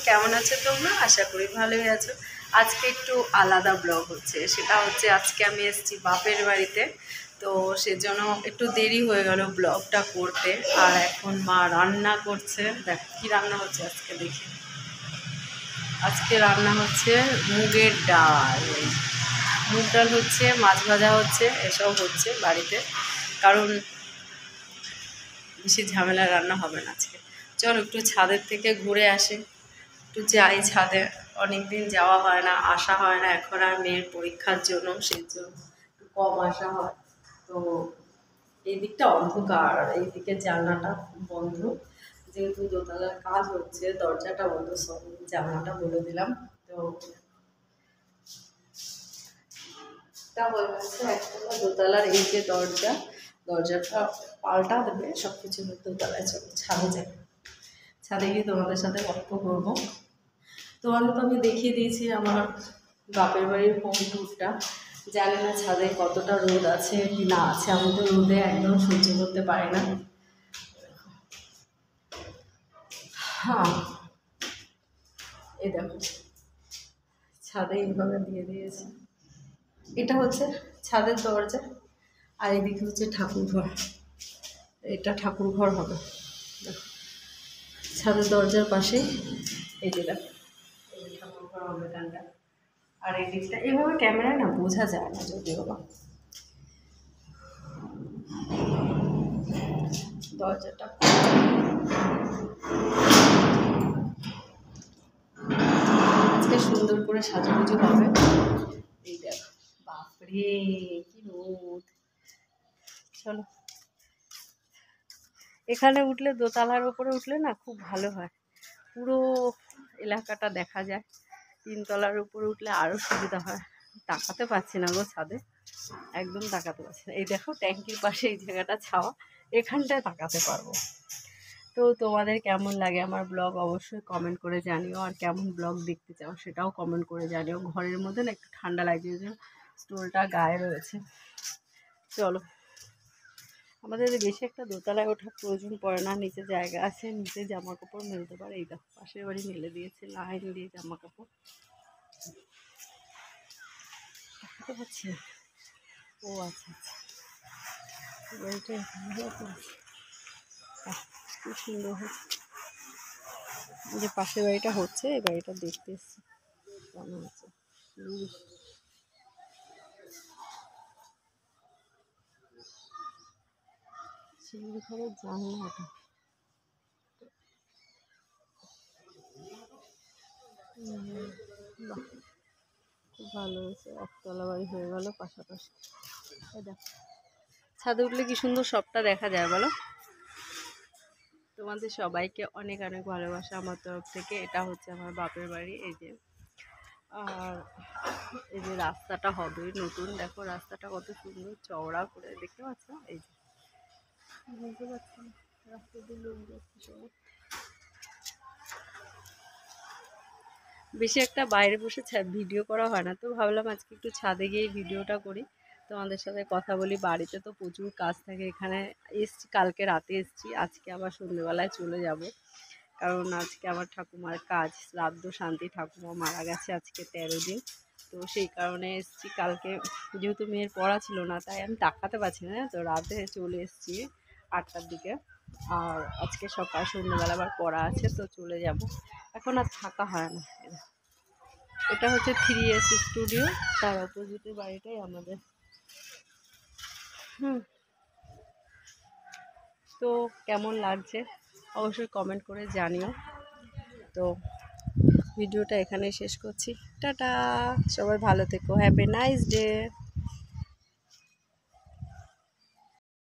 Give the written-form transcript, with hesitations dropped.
কেমন আছো তোমরা? আশা করি ভালোই আছো। আজকে একটু আলাদা ব্লগ হচ্ছে, সেটা হচ্ছে আজকে আমি এসেছি বাপের বাড়িতে, তো সেজন্য একটু দেরি হয়ে গেল ব্লগটা করতে। আর এখন মা রান্না করছে, দেখ কী রান্না হচ্ছে আজকে দেখি। আজকে রান্না হচ্ছে মুগের ডাল, মুগ ডাল হচ্ছে, মাছ ভাজা হচ্ছে, এসব হচ্ছে বাড়িতে, কারণ বেশি ঝামেলা রান্না হবে না আজকে। চলো একটু ছাদের থেকে ঘুরে আসি, একটু যাই ছাদে, অনেক দিন যাওয়া হয় না, আসা হয় না, এখন আর মেয়ের পরীক্ষার জন্য সেই জন্য একটু কম আসা হয়। তো এই দিকটা অন্ধকার, এই দিকে জানলাটা বন্ধ, যেহেতু দোতলার কাজ হচ্ছে দরজাটা বন্ধ, সব জানলাটা বলে দিলাম। তো তা হয়ে গেছে একতলা দোতলার, এই যে দরজাটা পাল্টা দেবে, সব কিছু দোতলায় চলো ছাদে যাই, ছাদে গিয়ে তোমাদের সাথে গল্প করবো। তোমাকে তো আমি দেখিয়ে দিয়েছি আমার বাপের বাড়ির হোম ট্যুরটা। জানি না ছাদে কতটা রোদ আছে কি না আছে, আমি তো রোদে একদম সহ্য করতে পারি না। হ্যাঁ, এই দেখো ছাদে এইভাবে দিয়ে দিয়েছে, এটা হচ্ছে ছাদের দরজা, আর এদিকে হচ্ছে ঠাকুর ঘর, এটা ঠাকুর ঘর হবে। দেখো ছাদের দরজার পাশে এই যে দেখো, এই ঠাকুর ঘর হবে গানটা। আর এই দিকটা এইভাবে ক্যামেরায় না বোঝা যায় না যদিও বা, দরজাটা আজকে সুন্দর করে সাজুগুজু হবে। এই দেখো, বাপরে কি রোদ। চলো এখানে উঠলে, দোতলার উপরে উঠলে না খুব ভালো হয়, পুরো এলাকাটা দেখা যায়। তিনতলার উপরে উঠলে আরও সুবিধা হয়। তাকাতে পারছি না গো ছাদে, একদম তাকাতে পারছি না। এই দেখো ট্যাঙ্কির পাশে এই জায়গাটা ছাওয়া, এখানটায় তাকাতে পারবো। তো তোমাদের কেমন লাগে আমার ব্লগ অবশ্যই কমেন্ট করে জানিও, আর কেমন ব্লগ দেখতে চাও সেটাও কমেন্ট করে জানিও। ঘরের মধ্যে না একটু ঠান্ডা লাগছে, যে স্টোলটা গায়ে রয়েছে। চলো, আমাদের বেশি একটা দোতলায় ওঠার প্রয়োজন পড়ে না, নিচে জায়গা আছে, নিচে জামা কাপড় মেলতে পারে। এই দেখো পাশের বাড়ি মেলে দিয়েছে লাইন দিয়ে জামা কাপড়, দেখতে পাচ্ছি। ও আচ্ছা আচ্ছা, বাড়িটা খুব সুন্দর হচ্ছে। যে পাশের বাড়িটা হচ্ছে, এই বাড়িটা দেখতে এসছি কেমন হচ্ছে। সিঁড়ি ঘরের জানলাটা বাহ, খুব ভালো হয়েছে, একতলা বাড়ি হয়ে গেল পাশাপাশি। দেখো ছাদে উঠলে কি সুন্দর সবটা দেখা যায় বলো। তোমাদের সবাইকে অনেক অনেক ভালোবাসা আমার তরফ থেকে। এটা হচ্ছে আমার বাপের বাড়ি, এই যে। আর এই যে রাস্তাটা হবে নতুন, দেখো রাস্তাটা কত সুন্দর চওড়া করে, দেখতে পাচ্ছ? এই যে বুঝতে পারছি না, রাস্তা দিয়ে লোক যাচ্ছে সবাই। বেশি একটা বাইরে বসে ভিডিও করা হয় না, তো ভাবলাম আজকে একটু ছাদে গিয়ে ভিডিওটা করি, তোমাদের সাথে কথা বলি। বাড়িতে তো প্রচুর কাজ থাকে, এখানে এসছি কালকে রাতে এসছি, আজকে আবার সন্ধ্যেবেলায় চলে যাব, কারণ আজকে আমার ঠাকুমার কাজ, শ্রাদ্ধ শান্তি, ঠাকুমা মারা গেছে আজকে 13 দিন। তো সেই কারণে এসছি কালকে, যেহেতু মেয়ের পড়া ছিল না তাই আমি তাকাতে পারছি না, তো রাতে চলে এসছি 8টার দিকে। আর আজকে সকাল সন্ধ্যেবেলা আবার পড়া আছে, তো চলে যাব, এখন আর থাকা হয় না। এটা হচ্ছে 3S স্টুডিও, তার অপোজিটের বাড়িটাই আমাদের। তো কেমন লাগছে অবশ্যই কমেন্ট করে জানিও। তো ভিডিওটা এখানেই শেষ করছি, টাটা, সবাই ভালো থেকো, হ্যাভ এ নাইস ডে।